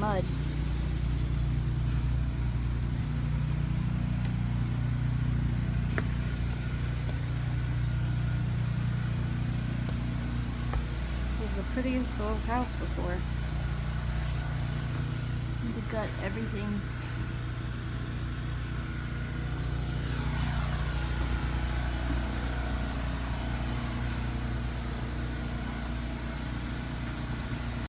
mud. It was the prettiest little house before. To gut everything